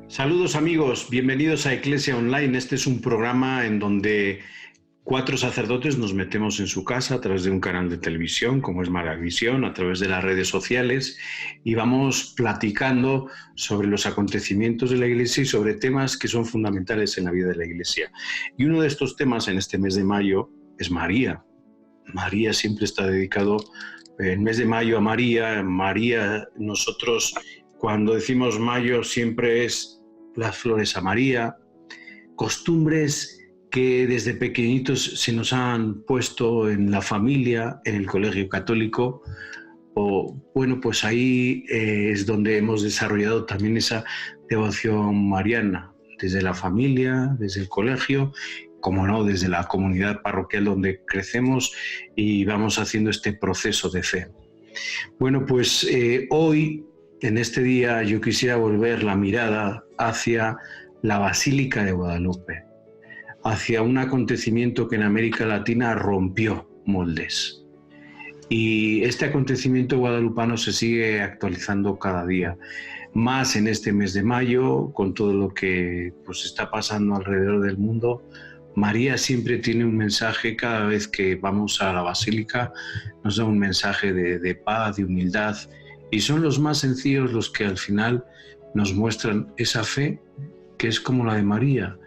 Saludos amigos, bienvenidos a Eclesia Online. Este es un programa en donde 4 sacerdotes nos metemos en su casa a través de un canal de televisión, como es Maravisión, a través de las redes sociales, y vamos platicando sobre los acontecimientos de la Iglesia y sobre temas que son fundamentales en la vida de la Iglesia. Y uno de estos temas en este mes de mayo es María. María siempre está dedicado el mes de mayo a María. María, nosotros cuando decimos mayo siempre es las flores a María, costumbres que desde pequeñitos se nos han puesto en la familia, en el colegio católico, pues ahí es donde hemos desarrollado también esa devoción mariana, desde la familia, desde el colegio, como no, desde la comunidad parroquial donde crecemos y vamos haciendo este proceso de fe. Bueno, pues hoy, en este día, yo quisiera volver la mirada hacia la Basílica de Guadalupe, hacia un acontecimiento que en América Latina rompió moldes. Y este acontecimiento guadalupano se sigue actualizando cada día, más en este mes de mayo, con todo lo que está pasando alrededor del mundo. María siempre tiene un mensaje, cada vez que vamos a la Basílica, nos da un mensaje de paz, de humildad, y son los más sencillos los que al final nos muestran esa fe que es como la de María,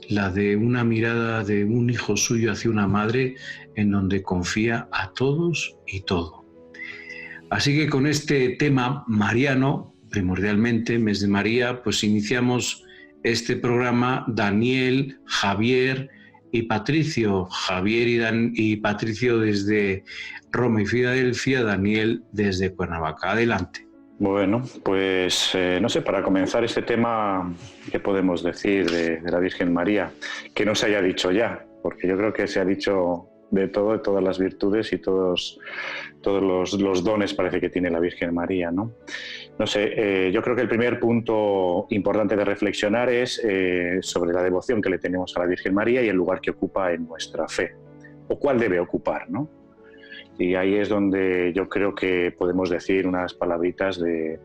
la de una mirada de un hijo suyo hacia una madre en donde confía a todos y todo. Así que con este tema mariano, primordialmente, mes de María, pues iniciamos este programa Daniel, Javier y Patricio. Javier y Patricio desde Roma y Filadelfia, Daniel desde Cuernavaca. Adelante. Bueno, pues no sé, para comenzar este tema, ¿qué podemos decir de la Virgen María? Que no se haya dicho ya, porque yo creo que se ha dicho de todo, de todas las virtudes y todos los dones parece que tiene la Virgen María, ¿no? No sé, yo creo que el primer punto importante de reflexionar es sobre la devoción que le tenemos a la Virgen María y el lugar que ocupa en nuestra fe, o cuál debe ocupar, ¿no? Y ahí es donde yo creo que podemos decir unas palabritas de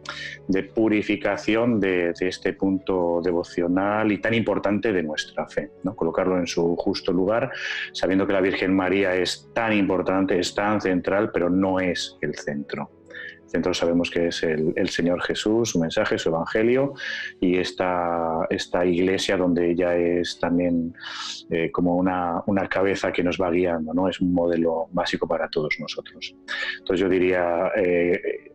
purificación de este punto devocional y tan importante de nuestra fe, ¿no? Colocarlo en su justo lugar, sabiendo que la Virgen María es tan importante, es tan central, pero no es el centro. El centro sabemos que es el Señor Jesús, su mensaje, su evangelio, y esta iglesia donde ella es también como una cabeza que nos va guiando, ¿no? Es un modelo básico para todos nosotros. Entonces yo diría,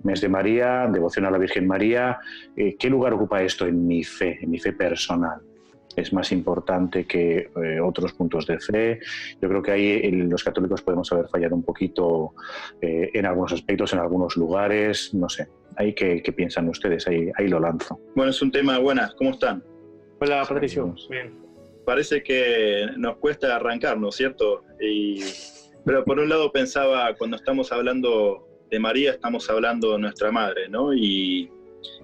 mes de María, devoción a la Virgen María, ¿qué lugar ocupa esto en mi fe personal? Es más importante que otros puntos de fe. Yo creo que ahí los católicos podemos haber fallado un poquito en algunos aspectos, en algunos lugares, no sé. ¿Ahí qué piensan ustedes? Ahí lo lanzo. Bueno, es un tema. Buenas, ¿cómo están? Hola, Patricio. Bien. Parece que nos cuesta arrancar, ¿no es cierto? Pero por un lado pensaba, cuando estamos hablando de María, estamos hablando de nuestra madre, ¿no? Y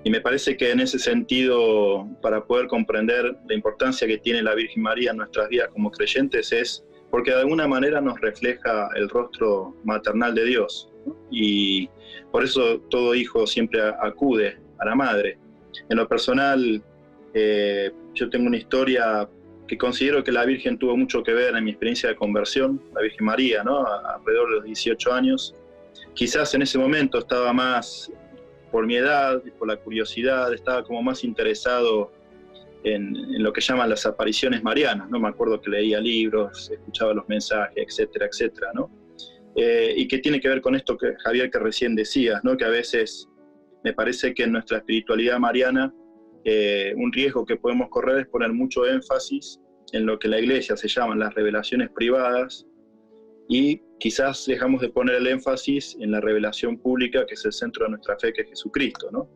me parece que en ese sentido, para poder comprender la importancia que tiene la Virgen María en nuestras vidas como creyentes, es porque de alguna manera nos refleja el rostro maternal de Dios, ¿no? Y por eso todo hijo siempre acude a la madre. En lo personal, yo tengo una historia que considero que la Virgen tuvo mucho que ver en mi experiencia de conversión, la Virgen María, ¿no? Alrededor de los 18 años. Quizás en ese momento estaba más por mi edad, por la curiosidad, estaba como más interesado en lo que llaman las apariciones marianas, ¿no? Me acuerdo que leía libros, escuchaba los mensajes, etcétera, etcétera, ¿no? Y que tiene que ver con esto que Javier, que recién decías, ¿no? Que a veces me parece que en nuestra espiritualidad mariana un riesgo que podemos correr es poner mucho énfasis en lo que la Iglesia se llaman las revelaciones privadas, y quizás dejamos de poner el énfasis en la revelación pública, que es el centro de nuestra fe, que es Jesucristo, ¿no?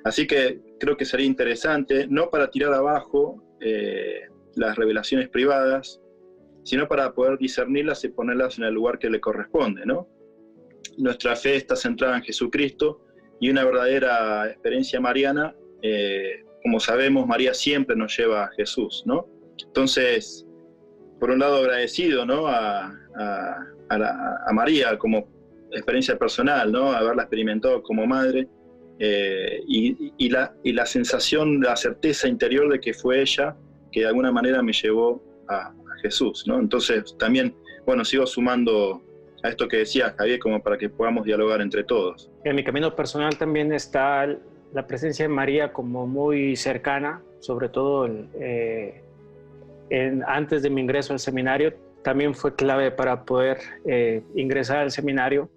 Así que creo que sería interesante, no para tirar abajo las revelaciones privadas, sino para poder discernirlas y ponerlas en el lugar que le corresponde, ¿no? Nuestra fe está centrada en Jesucristo, y una verdadera experiencia mariana, como sabemos, María siempre nos lleva a Jesús, ¿no? Entonces, por un lado agradecido, ¿no? a María como experiencia personal, ¿no? Haberla experimentado como madre, y la sensación, la certeza interior de que fue ella que de alguna manera me llevó a Jesús, ¿no? Entonces también, bueno, sigo sumando a esto que decía Javier, como para que podamos dialogar entre todos. En mi camino personal también está la presencia de María como muy cercana, sobre todo antes de mi ingreso al seminario. También fue clave para poder ingresar al seminario.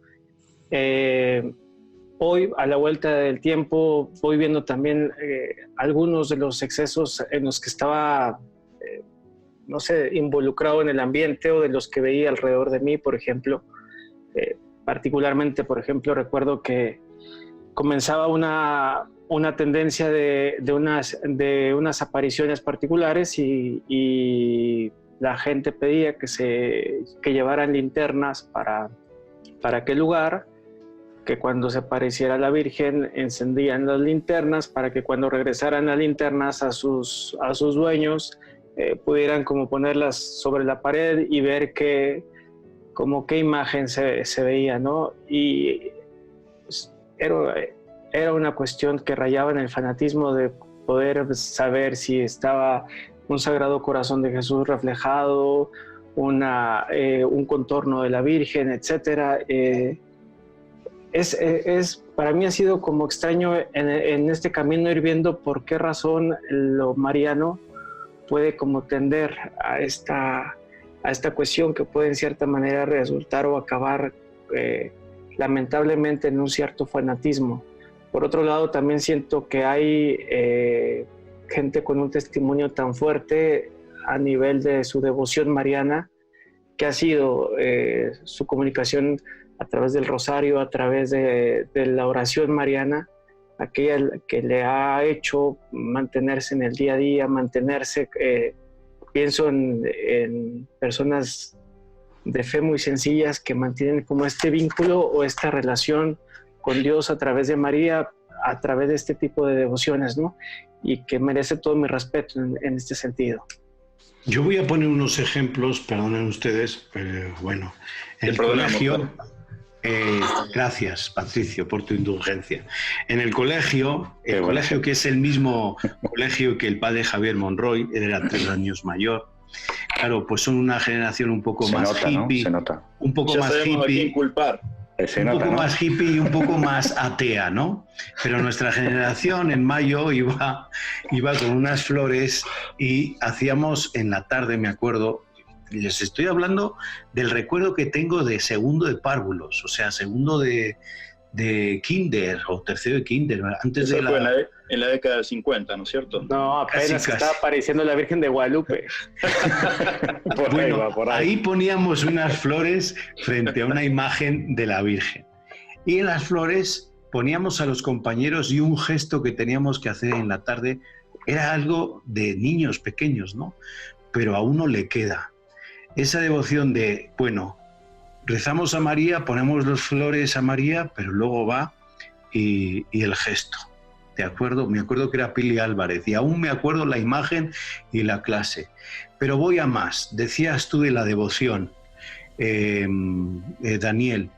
Hoy, a la vuelta del tiempo, voy viendo también algunos de los excesos en los que estaba, no sé, involucrado en el ambiente, o de los que veía alrededor de mí, por ejemplo. Particularmente, por ejemplo, recuerdo que comenzaba una tendencia de unas apariciones particulares y la gente pedía que llevaran linternas para aquel lugar, que cuando se apareciera la Virgen encendían las linternas para que cuando regresaran las linternas a sus dueños pudieran como ponerlas sobre la pared y ver qué imagen se veía, ¿no? Y pues, era una cuestión que rayaba en el fanatismo de poder saber si estaba un Sagrado Corazón de Jesús reflejado, un contorno de la Virgen, etcétera. Para mí ha sido como extraño en este camino ir viendo por qué razón lo mariano puede como tender a esta cuestión que puede en cierta manera resultar o acabar lamentablemente en un cierto fanatismo. Por otro lado, también siento que hay gente con un testimonio tan fuerte a nivel de su devoción mariana, que ha sido su comunicación a través del rosario, a través de la oración mariana, aquella que le ha hecho mantenerse en el día a día, pienso en personas de fe muy sencillas que mantienen como este vínculo o esta relación con Dios a través de María, a través de este tipo de devociones, ¿no? Y que merece todo mi respeto en este sentido. Yo voy a poner unos ejemplos, perdonen ustedes, pero bueno, en el colegio... gracias, Patricio, por tu indulgencia. En el colegio que es el mismo colegio que el padre Javier Monroy, él era 3 años mayor. Claro, pues son una generación un poco más hippie, un poco más hippie, más hippie y un poco más atea, ¿no? Pero nuestra generación en mayo iba con unas flores y hacíamos en la tarde, me acuerdo. Les estoy hablando del recuerdo que tengo de segundo de párvulos, o sea, segundo de kinder o tercero de kinder. Antes eso de fue en la década del 50, ¿no es cierto? No, apenas estaba apareciendo la Virgen de Guadalupe. Por ahí poníamos unas flores frente a una imagen de la Virgen. Y en las flores poníamos a los compañeros y un gesto que teníamos que hacer en la tarde era algo de niños pequeños, ¿no? Pero a uno le queda esa devoción de, bueno, rezamos a María, ponemos las flores a María, pero luego va y el gesto, ¿de acuerdo? Me acuerdo que era Pili Álvarez y aún me acuerdo la imagen y la clase. Pero voy a más, decías tú de la devoción, Daniel.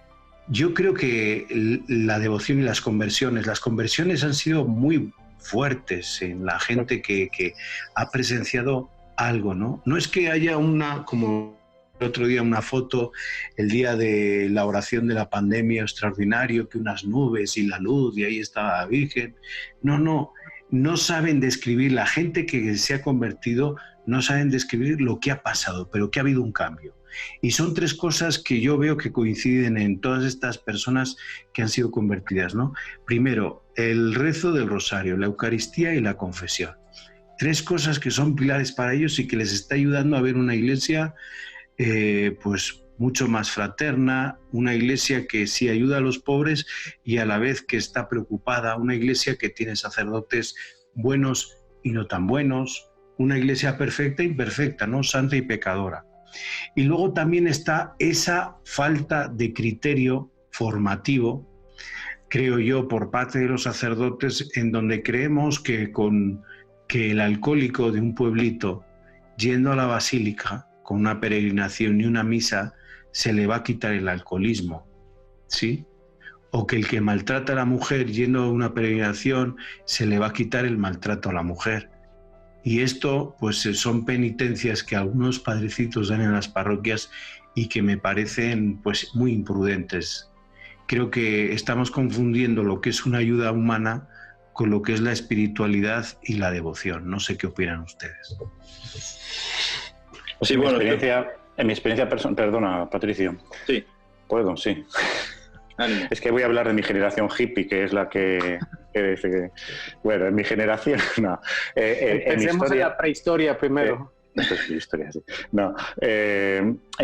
Yo creo que la devoción y las conversiones han sido muy fuertes en la gente que ha presenciado algo, ¿no? No es que haya como el otro día una foto, el día de la oración de la pandemia extraordinario, que unas nubes y la luz y ahí estaba la Virgen. No saben describir, la gente que se ha convertido no saben describir lo que ha pasado, pero que ha habido un cambio. Y son 3 cosas que yo veo que coinciden en todas estas personas que han sido convertidas, ¿no? Primero, el rezo del rosario, la Eucaristía y la confesión. 3 cosas que son pilares para ellos y que les está ayudando a ver una iglesia pues mucho más fraterna, una iglesia que sí ayuda a los pobres y a la vez que está preocupada, una iglesia que tiene sacerdotes buenos y no tan buenos, una iglesia perfecta e imperfecta, ¿no? Santa y pecadora. Y luego también está esa falta de criterio formativo, creo yo, por parte de los sacerdotes, en donde creemos que el alcohólico de un pueblito yendo a la basílica con una peregrinación y una misa se le va a quitar el alcoholismo, ¿sí? o que el que maltrata a la mujer yendo a una peregrinación se le va a quitar el maltrato a la mujer. Y esto pues son penitencias que algunos padrecitos dan en las parroquias y que me parecen pues muy imprudentes. Creo que estamos confundiendo lo que es una ayuda humana con lo que es la espiritualidad y la devoción. No sé qué opinan ustedes. Sí, bueno, en mi experiencia personal, perdona, Patricio. Sí. ¿Puedo? Sí. Ánimo. Es que voy a hablar de mi generación hippie, que es la que dice que... Bueno, en mi generación, no. Empecemos en la prehistoria primero. Historia, sí. No,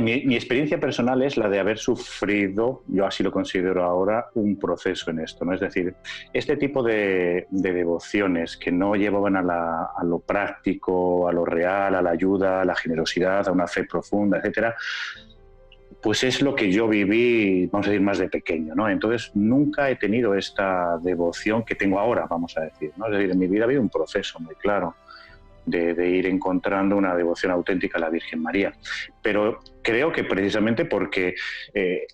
mi experiencia personal es la de haber sufrido, yo así lo considero ahora, un proceso en esto, ¿no? Es decir, este tipo de devociones que no llevaban a lo práctico, a lo real, a la ayuda, a la generosidad, a una fe profunda, etcétera, pues es lo que yo viví, vamos a decir, más de pequeño, ¿no? Entonces nunca he tenido esta devoción que tengo ahora, vamos a decir, ¿no? Es decir, en mi vida ha habido un proceso muy claro de ir encontrando una devoción auténtica a la Virgen María. Pero creo que precisamente porque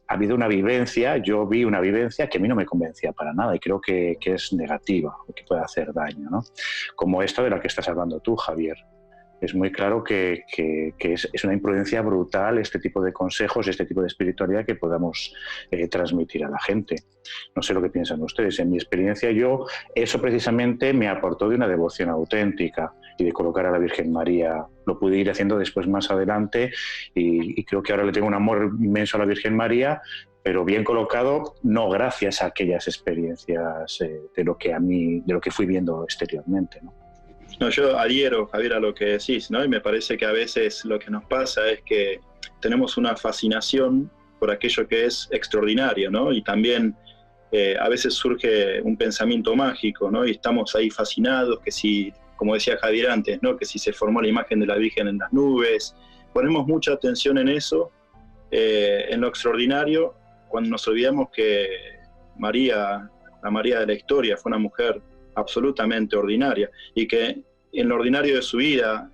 ha habido una vivencia, yo vi una vivencia que a mí no me convencía para nada y creo que es negativa o que puede hacer daño, ¿no? Como esta de la que estás hablando tú, Javier. Es muy claro que es una imprudencia brutal este tipo de consejos, este tipo de espiritualidad que podamos transmitir a la gente. No sé lo que piensan ustedes. En mi experiencia, eso precisamente me aportó de una devoción auténtica y de colocar a la Virgen María. Lo pude ir haciendo después más adelante y creo que ahora le tengo un amor inmenso a la Virgen María, pero bien colocado, no gracias a aquellas experiencias de lo que fui viendo exteriormente, ¿no? No, yo adhiero, Javier, a lo que decís, ¿no? Y me parece que a veces lo que nos pasa es que tenemos una fascinación por aquello que es extraordinario, ¿no? Y también a veces surge un pensamiento mágico, ¿no? Y estamos ahí fascinados, que si, como decía Javier antes, ¿no? Que si se formó la imagen de la Virgen en las nubes, ponemos mucha atención en eso, en lo extraordinario, cuando nos olvidamos que María, la María de la historia, fue una mujer absolutamente ordinaria y que en lo ordinario de su vida,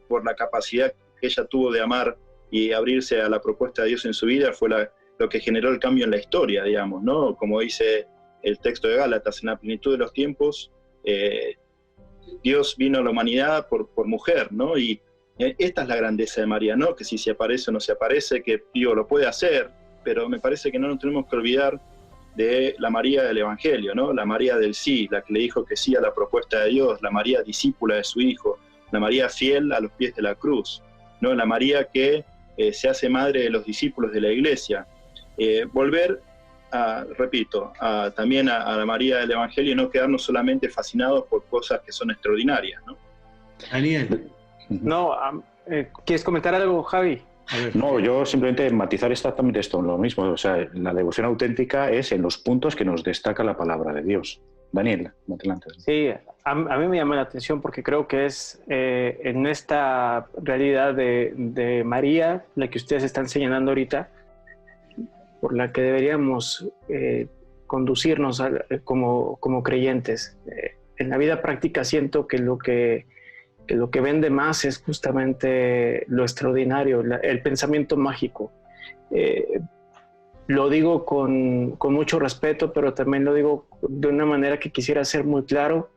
por la capacidad que ella tuvo de amar y abrirse a la propuesta de Dios en su vida, fue lo que generó el cambio en la historia, digamos, ¿no? Como dice el texto de Gálatas, en la plenitud de los tiempos, Dios vino a la humanidad por mujer, ¿no? Y esta es la grandeza de María, ¿no? Que si se aparece o no se aparece, que Pío lo puede hacer, pero me parece que no nos tenemos que olvidar de la María del Evangelio, ¿no? La María del sí, la que le dijo que sí a la propuesta de Dios, la María discípula de su Hijo, la María fiel a los pies de la cruz, ¿no? La María que se hace madre de los discípulos de la Iglesia. Volver, también a la María del Evangelio y no quedarnos solamente fascinados por cosas que son extraordinarias, ¿no? Daniel. No, ¿quieres comentar algo, Javi? No, yo simplemente matizar exactamente esto, lo mismo. O sea, la devoción auténtica es en los puntos que nos destaca la palabra de Dios. Daniel, adelante. Sí, a mí me llama la atención porque creo que es en esta realidad de María, la que ustedes están señalando ahorita, por la que deberíamos conducirnos como creyentes. En la vida práctica siento que lo que vende más es justamente lo extraordinario, el pensamiento mágico. Lo digo con mucho respeto, pero también lo digo de una manera que quisiera ser muy claro.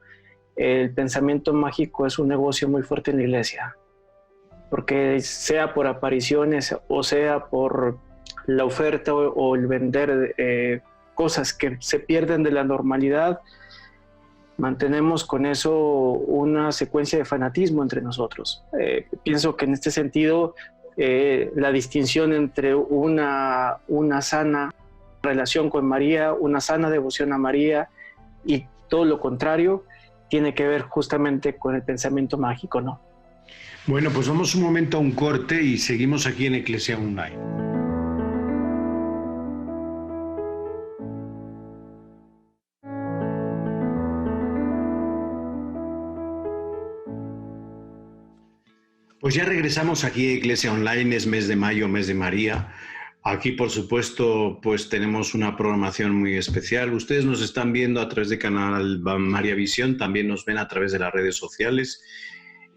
El pensamiento mágico es un negocio muy fuerte en la iglesia, porque sea por apariciones o sea por la oferta o el vender cosas que se pierden de la normalidad, mantenemos con eso una secuencia de fanatismo entre nosotros. Pienso que en este sentido la distinción entre una sana relación con María, una sana devoción a María y todo lo contrario tiene que ver justamente con el pensamiento mágico, ¿no? Bueno, pues vamos un momento a un corte y seguimos aquí en Iglesia Online. Pues ya regresamos aquí a Iglesia Online, es mes de mayo, mes de María. Aquí, por supuesto, pues tenemos una programación muy especial. Ustedes nos están viendo a través del canal María Visión, también nos ven a través de las redes sociales.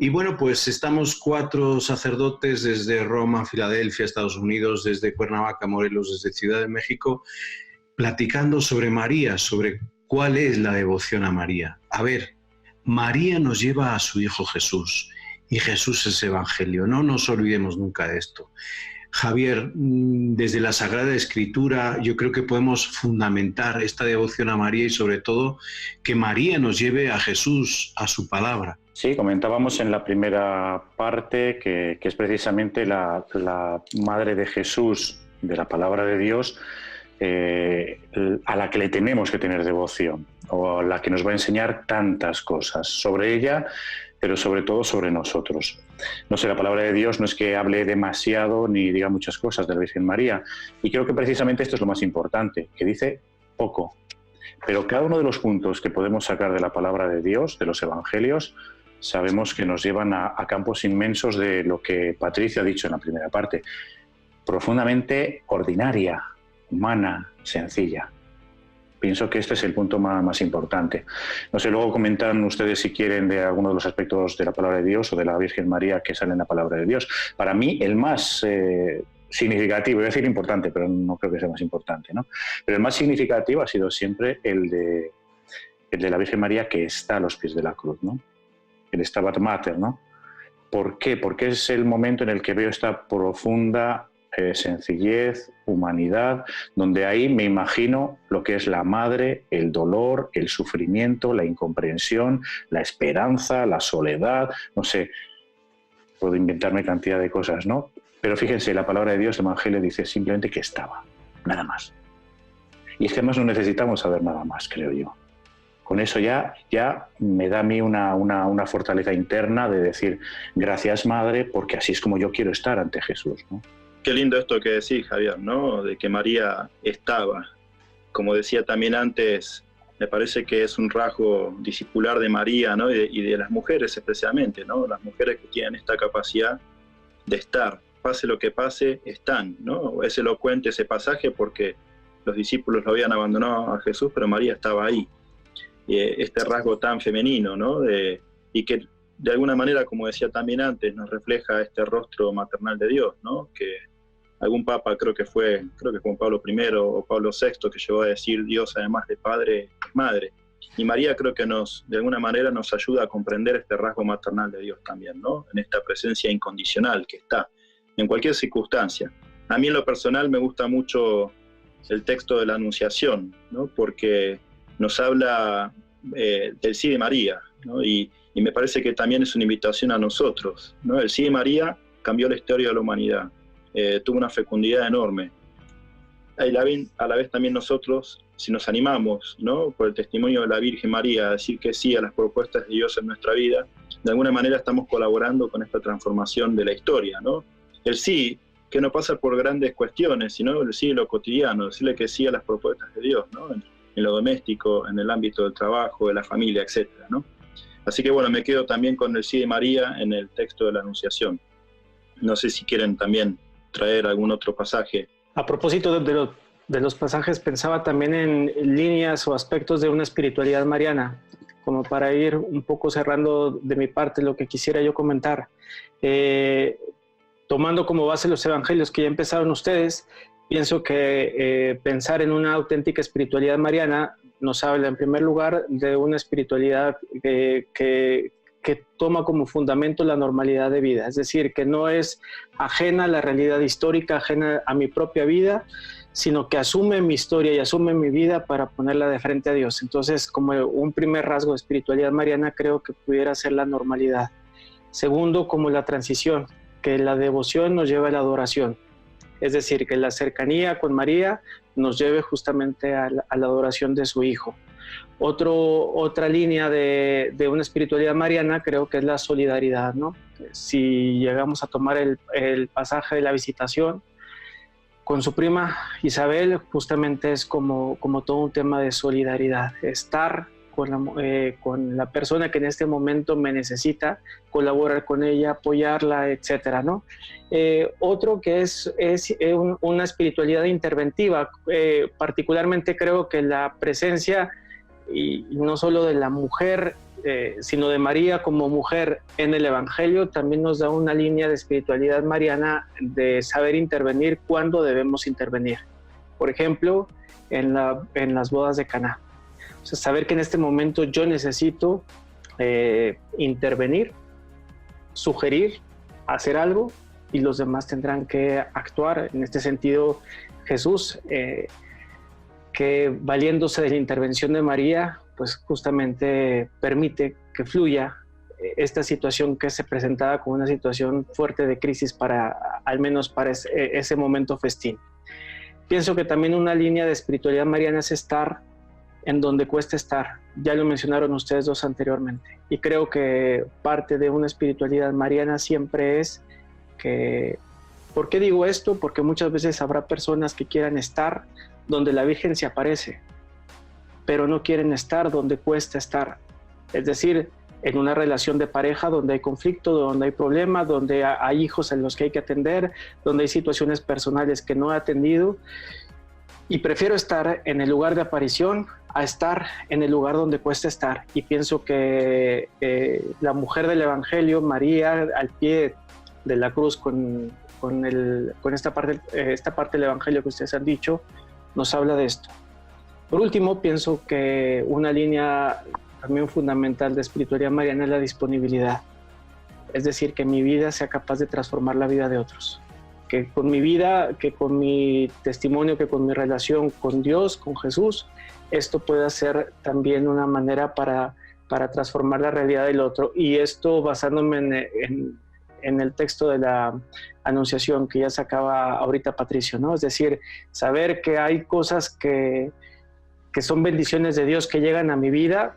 Y bueno, pues estamos 4 sacerdotes desde Roma, Filadelfia, Estados Unidos, desde Cuernavaca, Morelos, desde Ciudad de México, platicando sobre María, sobre cuál es la devoción a María. A ver, María nos lleva a su Hijo Jesús y Jesús es Evangelio. No nos olvidemos nunca de esto. Javier, desde la Sagrada Escritura yo creo que podemos fundamentar esta devoción a María y sobre todo que María nos lleve a Jesús, a su palabra. Sí, comentábamos en la primera parte que es precisamente la Madre de Jesús, de la palabra de Dios, a la que le tenemos que tener devoción, o a la que nos va a enseñar tantas cosas sobre ella, pero sobre todo sobre nosotros. No sé, la palabra de Dios no es que hable demasiado ni diga muchas cosas de la Virgen María, y creo que precisamente esto es lo más importante, que dice poco. Pero cada uno de los puntos que podemos sacar de la palabra de Dios, de los evangelios, sabemos que nos llevan a campos inmensos de lo que Patricia ha dicho en la primera parte, profundamente ordinaria, humana, sencilla. Pienso que este es el punto más importante. No sé, luego comentan ustedes si quieren de alguno de los aspectos de la palabra de Dios o de la Virgen María que sale en la palabra de Dios. Para mí el más significativo, voy a decir importante, pero no creo que sea más importante, ¿no? Pero el más significativo ha sido siempre el de la Virgen María que está a los pies de la cruz, ¿no? El Stabat Mater, ¿no? ¿Por qué? Porque es el momento en el que veo esta profunda sencillez, humanidad, donde ahí me imagino lo que es la madre, el dolor, el sufrimiento, la incomprensión, la esperanza, la soledad, no sé, puedo inventarme cantidad de cosas, ¿no? Pero fíjense, la palabra de Dios, el Evangelio dice simplemente que estaba, nada más. Y es que además no necesitamos saber nada más, creo yo. Con eso ya me da a mí una fortaleza interna de decir, gracias Madre, porque así es como yo quiero estar ante Jesús, ¿no? Qué lindo esto que decís, Javier, ¿no? De que María estaba. Como decía también antes, me parece que es un rasgo discipular de María, ¿no? Y de las mujeres especialmente, ¿no? Las mujeres que tienen esta capacidad de estar, pase lo que pase, están, ¿no? Es elocuente ese pasaje porque los discípulos lo habían abandonado a Jesús, pero María estaba ahí. Este rasgo tan femenino, ¿no? Y que de alguna manera, como decía también antes, nos refleja este rostro maternal de Dios, ¿no? Que algún papa, creo que fue Juan Pablo I o Pablo VI, que llegó a decir Dios, además de padre, es madre. Y María creo que de alguna manera nos ayuda a comprender este rasgo maternal de Dios también, ¿no? En esta presencia incondicional que está en cualquier circunstancia. A mí en lo personal me gusta mucho el texto de la Anunciación, ¿no? Porque nos habla del sí de María, ¿no? Y me parece que también es una invitación a nosotros, ¿no? El sí de María cambió la historia de la humanidad. Tuvo una fecundidad enorme. A la vez también nosotros, si nos animamos, ¿no? Por el testimonio de la Virgen María a decir que sí a las propuestas de Dios en nuestra vida, de alguna manera estamos colaborando con esta transformación de la historia, ¿no? El sí, que no pasa por grandes cuestiones, sino el sí de lo cotidiano, decirle que sí a las propuestas de Dios, ¿no? En lo doméstico, en el ámbito del trabajo, de la familia, etcétera, ¿no? Así que bueno, me quedo también con el sí de María en el texto de la Anunciación. No sé si quieren también traer algún otro pasaje. A propósito de los pasajes, pensaba también en líneas o aspectos de una espiritualidad mariana, como para ir un poco cerrando de mi parte lo que quisiera yo comentar. Tomando como base los evangelios que ya empezaron ustedes, pienso que pensar en una auténtica espiritualidad mariana nos habla en primer lugar de una espiritualidad que toma como fundamento la normalidad de vida, es decir, que no es ajena a la realidad histórica, ajena a mi propia vida, sino que asume mi historia y asume mi vida para ponerla de frente a Dios. Entonces, como un primer rasgo de espiritualidad mariana, creo que pudiera ser la normalidad. Segundo, como la transición, que la devoción nos lleva a la adoración, es decir, que la cercanía con María nos lleve justamente a la adoración de su Hijo. Otra línea de una espiritualidad mariana creo que es la solidaridad, ¿no? Si llegamos a tomar el pasaje de la visitación con su prima Isabel, justamente es como todo un tema de solidaridad, estar con la persona que en este momento me necesita, colaborar con ella, apoyarla, etcétera, ¿no? Otro que es una espiritualidad interventiva, particularmente creo que la presencia y no solo de la mujer, sino de María como mujer en el Evangelio, también nos da una línea de espiritualidad mariana de saber intervenir cuando debemos intervenir. por ejemplo, en las bodas de Caná. O sea, saber que en este momento yo necesito intervenir, sugerir, hacer algo, y los demás tendrán que actuar. En este sentido, Jesús, que valiéndose de la intervención de María, pues justamente permite que fluya esta situación que se presentaba como una situación fuerte de crisis al menos para ese momento festín. Pienso que también una línea de espiritualidad mariana es estar en donde cuesta estar. Ya lo mencionaron ustedes dos anteriormente. Y creo que parte de una espiritualidad mariana siempre es que... ¿Por qué digo esto? Porque muchas veces habrá personas que quieran estar donde la Virgen se aparece, pero no quieren estar donde cuesta estar. Es decir, en una relación de pareja donde hay conflicto, donde hay problemas, donde hay hijos en los que hay que atender, donde hay situaciones personales que no he atendido, y prefiero estar en el lugar de aparición a estar en el lugar donde cuesta estar. Y pienso que la mujer del Evangelio, María, al pie de la cruz con esta parte del Evangelio que ustedes han dicho, nos habla de esto. Por último, pienso que una línea también fundamental de espiritualidad mariana es la disponibilidad. Es decir, que mi vida sea capaz de transformar la vida de otros. Que con mi vida, que con mi testimonio, que con mi relación con Dios, con Jesús, esto pueda ser también una manera para transformar la realidad del otro. Y esto basándome en el texto de la Anunciación que ya sacaba ahorita Patricio, ¿no? Es decir, saber que hay cosas que son bendiciones de Dios que llegan a mi vida,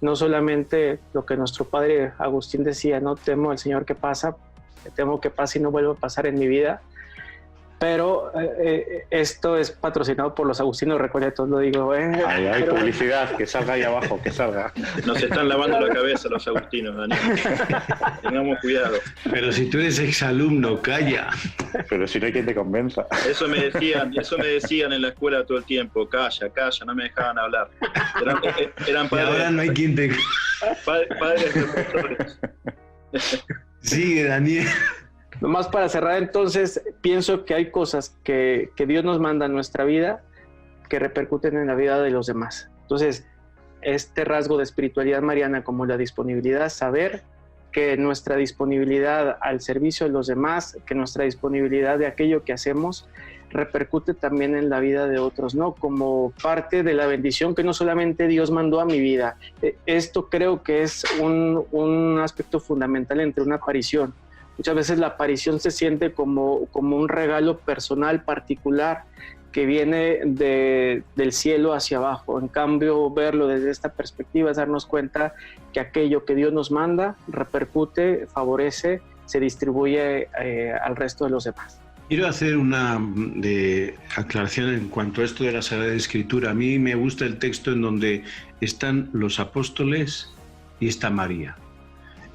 no solamente lo que nuestro padre Agustín decía, no temo al Señor que pasa, temo que pase y no vuelva a pasar en mi vida, pero esto es patrocinado por los agustinos recoletos, lo digo. Hay publicidad, que salga ahí abajo, que salga. Nos están lavando la cabeza los agustinos, Daniel. Tengamos cuidado. Pero si tú eres exalumno, calla. Pero si no hay quien te convenza. Eso me decían en la escuela todo el tiempo, calla, no me dejaban hablar. Eran Y padres, ahora no hay quien te... padres profesores. Sigue, Daniel. Nomás para cerrar, entonces, pienso que hay cosas que Dios nos manda en nuestra vida que repercuten en la vida de los demás. Entonces, este rasgo de espiritualidad mariana como la disponibilidad, saber que nuestra disponibilidad al servicio de los demás, que nuestra disponibilidad de aquello que hacemos repercute también en la vida de otros, ¿no? Como parte de la bendición que no solamente Dios mandó a mi vida. Esto creo que es un aspecto fundamental entre una aparición. Muchas veces la aparición se siente como un regalo personal particular que viene del cielo hacia abajo. En cambio, verlo desde esta perspectiva es darnos cuenta que aquello que Dios nos manda repercute, favorece, se distribuye al resto de los demás. Quiero hacer una aclaración en cuanto a esto de la Sagrada Escritura. A mí me gusta el texto en donde están los apóstoles y está María.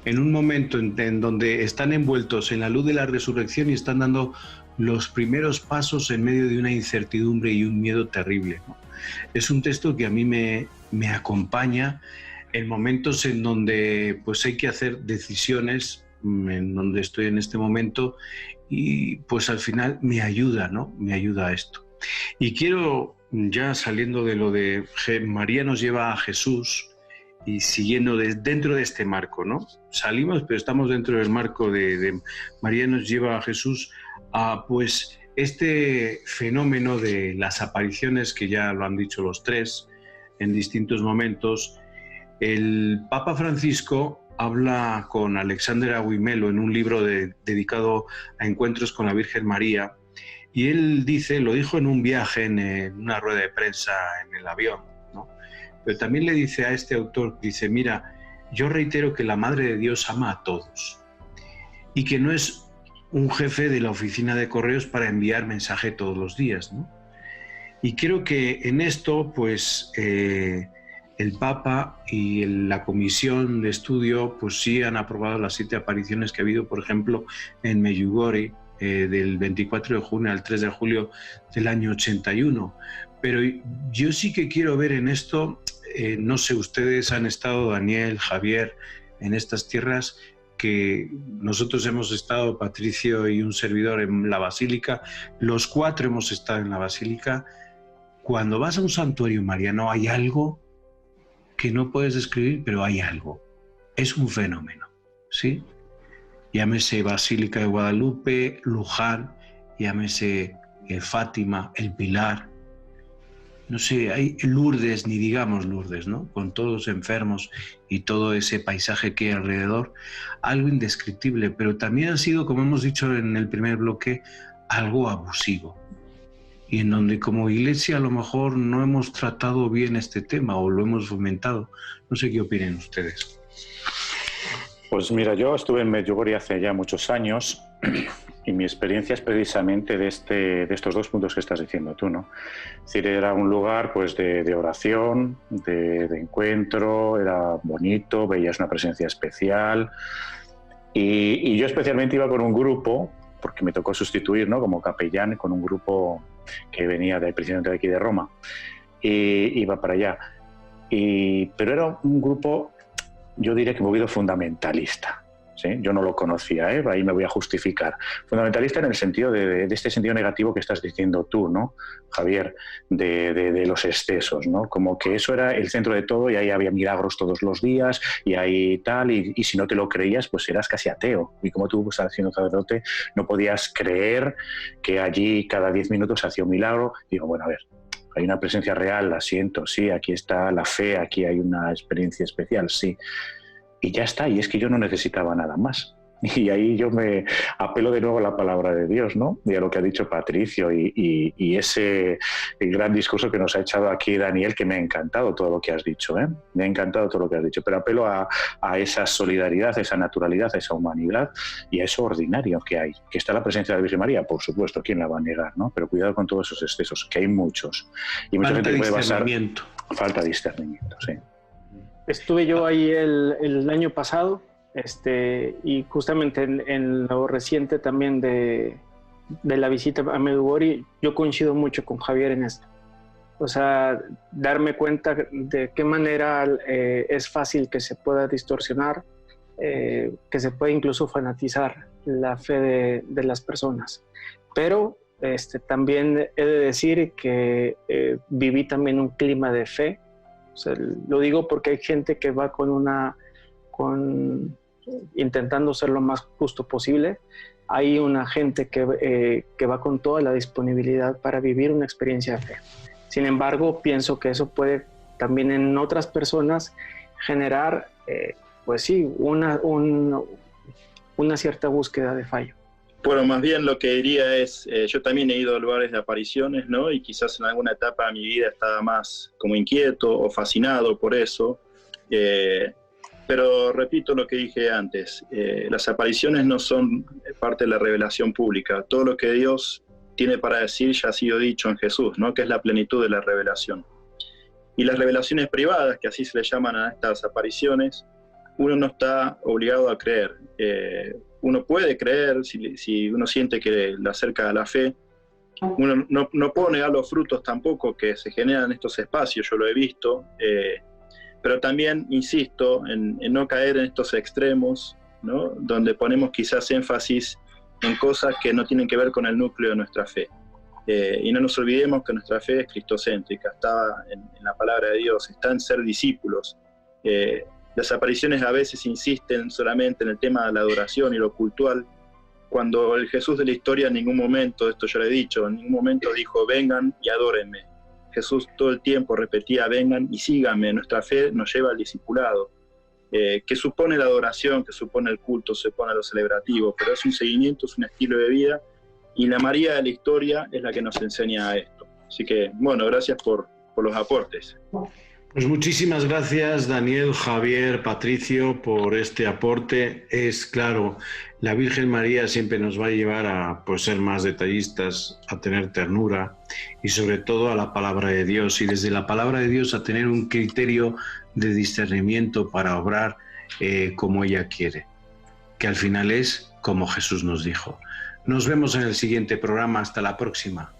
En un momento en donde están envueltos en la luz de la resurrección y están dando los primeros pasos en medio de una incertidumbre y un miedo terrible, ¿no? Es un texto que a mí me acompaña en momentos en donde pues hay que hacer decisiones, en donde estoy en este momento, y pues al final me ayuda, ¿no? Me ayuda a esto. Y quiero, ya saliendo de lo de María nos lleva a Jesús, y siguiendo dentro de este marco, ¿no? Salimos, pero estamos dentro del marco de María nos lleva a Jesús, a pues este fenómeno de las apariciones que ya lo han dicho los tres en distintos momentos. El Papa Francisco habla con Alexander Aguimelo en un libro dedicado a encuentros con la Virgen María, y él lo dijo en un viaje, en una rueda de prensa en el avión, ¿no? Pero también le dice a este autor, dice, mira, yo reitero que la Madre de Dios ama a todos y que no es un jefe de la oficina de correos para enviar mensaje todos los días, ¿no? Y creo que en esto, pues, el Papa y la comisión de estudio, pues sí han aprobado las 7 apariciones que ha habido, por ejemplo, en Medjugorje, del 24 de junio al 3 de julio del año 81. Pero yo sí que quiero ver en esto, no sé, ustedes han estado, Daniel, Javier, en estas tierras, que nosotros hemos estado, Patricio y un servidor, en la Basílica, los 4 hemos estado en la Basílica. Cuando vas a un santuario mariano hay algo que no puedes describir, pero hay algo. Es un fenómeno, ¿sí? Llámese Basílica de Guadalupe, Luján, llámese Fátima, el Pilar, no sé, hay Lourdes, ni digamos Lourdes, ¿no? Con todos los enfermos y todo ese paisaje que hay alrededor, algo indescriptible, pero también ha sido, como hemos dicho en el primer bloque, algo abusivo. Y en donde como iglesia a lo mejor no hemos tratado bien este tema o lo hemos fomentado. No sé qué opinen ustedes. Pues mira, yo estuve en Medjugorje hace ya muchos años y mi experiencia es precisamente de estos 2 puntos que estás diciendo tú, ¿no? Es decir, era un lugar pues de oración, de encuentro, era bonito, veías una presencia especial y yo especialmente iba con un grupo, porque me tocó sustituir, ¿no?, como capellán con un grupo que venía precisamente de aquí de Roma, y iba para allá. Pero era un grupo, yo diría que movido fundamentalista, ¿sí? Yo no lo conocía, ahí me voy a justificar. Fundamentalista en el sentido de este sentido negativo que estás diciendo tú, ¿no, Javier? De los excesos, ¿no? Como que eso era el centro de todo y ahí había milagros todos los días y ahí tal, y si no te lo creías, pues eras casi ateo. Y como tú estás siendo sacerdote, no podías creer que allí cada 10 minutos se hacía un milagro. Digo, bueno, a ver, hay una presencia real, la siento, sí, aquí está la fe, aquí hay una experiencia especial, sí. Y ya está, y es que yo no necesitaba nada más. Y ahí yo me apelo de nuevo a la palabra de Dios, ¿no? Y a lo que ha dicho Patricio y ese gran discurso que nos ha echado aquí Daniel, que me ha encantado todo lo que has dicho, ¿eh? Me ha encantado todo lo que has dicho, pero apelo a esa solidaridad, a esa naturalidad, a esa humanidad y a eso ordinario que hay. Que está la presencia de la Virgen María, por supuesto, ¿quién la va a negar, no? Pero cuidado con todos esos excesos, que hay muchos. Y mucha gente puede basar... Falta de discernimiento, sí. Estuve yo ahí el año pasado, y justamente en lo reciente también de la visita a Medjugorje, yo coincido mucho con Javier en esto. O sea, darme cuenta de qué manera es fácil que se pueda distorsionar, que se puede incluso fanatizar la fe de las personas. Pero también he de decir que viví también un clima de fe. O sea, lo digo porque hay gente que va intentando ser lo más justo posible. Hay una gente que va con toda la disponibilidad para vivir una experiencia de fe. Sin embargo, pienso que eso puede también en otras personas generar, pues sí, una cierta búsqueda de fallo. Bueno, más bien lo que diría es, yo también he ido a lugares de apariciones, ¿no? Y quizás en alguna etapa de mi vida estaba más como inquieto o fascinado por eso. Pero repito lo que dije antes, las apariciones no son parte de la revelación pública. Todo lo que Dios tiene para decir ya ha sido dicho en Jesús, ¿no? Que es la plenitud de la revelación. Y las revelaciones privadas, que así se le llaman a estas apariciones, uno no está obligado a creer. Uno puede creer si uno siente que le acerca a la fe. Uno no puedo negar los frutos tampoco que se generan en estos espacios, yo lo he visto, pero también insisto en no caer en estos extremos, ¿no? Donde ponemos quizás énfasis en cosas que no tienen que ver con el núcleo de nuestra fe. Y no nos olvidemos que nuestra fe es cristocéntrica, está en la palabra de Dios, está en ser discípulos. Las apariciones a veces insisten solamente en el tema de la adoración y lo cultural, cuando el Jesús de la historia en ningún momento, esto yo lo he dicho, en ningún momento dijo vengan y adórenme. Jesús todo el tiempo repetía vengan y síganme. Nuestra fe nos lleva al discipulado, que supone la adoración, que supone el culto, supone lo celebrativo, pero es un seguimiento, es un estilo de vida, y la María de la historia es la que nos enseña a esto. Así que, bueno, gracias por los aportes. Pues muchísimas gracias, Daniel, Javier, Patricio, por este aporte. Es claro, la Virgen María siempre nos va a llevar a ser más detallistas, a tener ternura y sobre todo a la palabra de Dios, y desde la palabra de Dios a tener un criterio de discernimiento para obrar como ella quiere, que al final es como Jesús nos dijo. Nos vemos en el siguiente programa. Hasta la próxima.